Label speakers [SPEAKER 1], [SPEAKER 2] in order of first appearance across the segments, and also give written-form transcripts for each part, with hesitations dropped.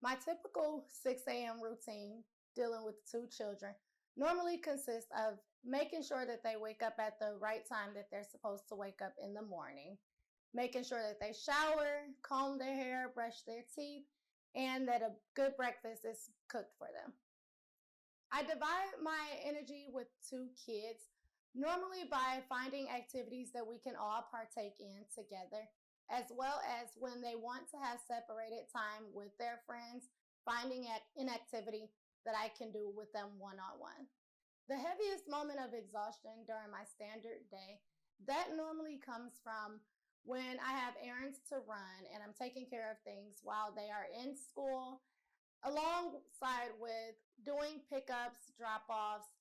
[SPEAKER 1] My typical 6 a.m. routine dealing with two children normally consists of making sure that they wake up at the right time that they're supposed to wake up in the morning, making sure that they shower, comb their hair, brush their teeth, and that a good breakfast is cooked for them. I divide my energy with two kids, normally by finding activities that we can all partake in together, as well as when they want to have separated time with their friends, finding an activity that I can do with them one on one. The heaviest moment of exhaustion during my standard day, that normally comes from when I have errands to run and I'm taking care of things while they are in school, alongside with doing pickups, drop offs,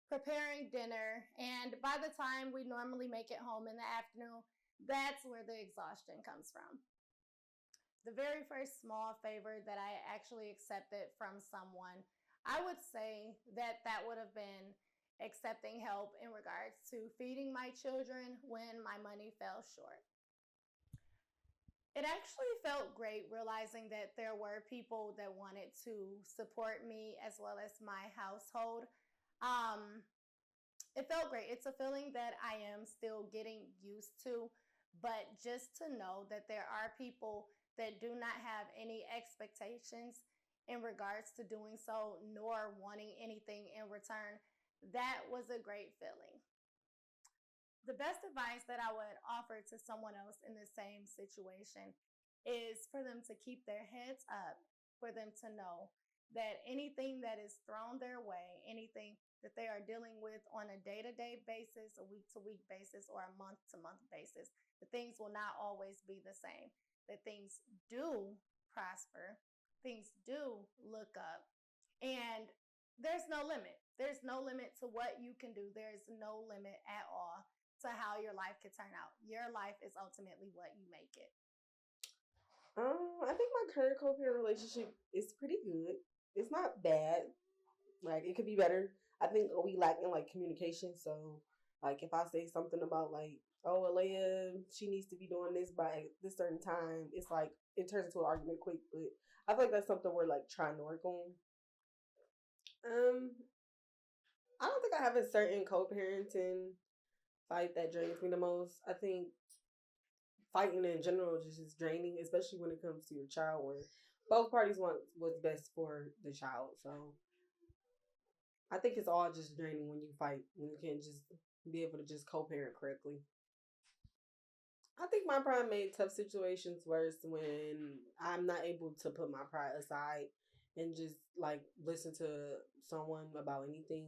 [SPEAKER 1] preparing dinner, and by the time we normally make it home in the afternoon, that's where the exhaustion comes from. The very first small favor that I actually accepted from someone, I would say that that would have been accepting help in regards to feeding my children when my money fell short. It actually felt great realizing that there were people that wanted to support me as well as my household. Um, it felt great. It's a feeling that I am still getting used to, but just to know that there are people that do not have any expectations in regards to doing so, nor wanting anything in return, that was a great feeling. The best advice that I would offer to someone else in the same situation is for them to keep their heads up, for them to know that anything that is thrown their way, anything that they are dealing with on a day-to-day basis, a week-to-week basis, or a month-to-month basis, that things will not always be the same, that things do prosper, things do look up, and there's no limit. There's no limit to what you can do. There's no limit at all to how your life could turn out. Your life is ultimately what you make it.
[SPEAKER 2] I think my current co-parent relationship is pretty good. It's not bad. Like it could be better. I think we lack in like communication. So like if I say something about like, oh Alea, she needs to be doing this by this certain time, it's like it turns into an argument quick. But I feel like that's something we're like trying to work on. Um, I don't think I have a certain co-parenting fight that drains me the most. I think fighting in general just is draining, especially when it comes to your child, when both parties want what's best for the child. So I think it's all just draining when you fight, when you can't just be able to just co-parent correctly. I think my pride made tough situations worse when I'm not able to put my pride aside and just like listen to someone about anything.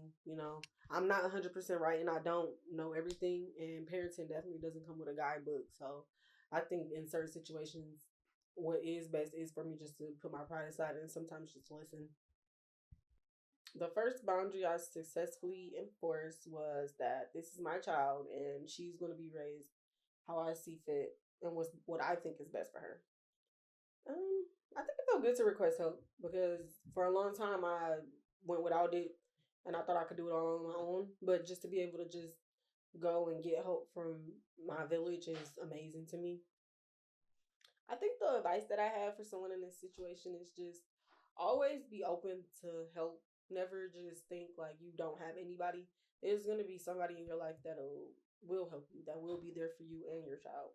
[SPEAKER 2] I'm not 100% right and I don't know everything, and parenting definitely doesn't come with a guidebook. So I think in certain situations, what is best is for me just to put my pride aside and sometimes just listen. The first boundary I successfully enforced was that this is my child and she's going to be raised how I see fit and what I think is best for her. I think it felt good to request help because for a long time I went without it and I thought I could do it all on my own. But just to be able to just go and get help from my village is amazing to me. I think the advice that I have for someone in this situation is just always be open to help. Never just think like you don't have anybody. There's gonna be somebody in your life that will help you, that will be there for you and your child.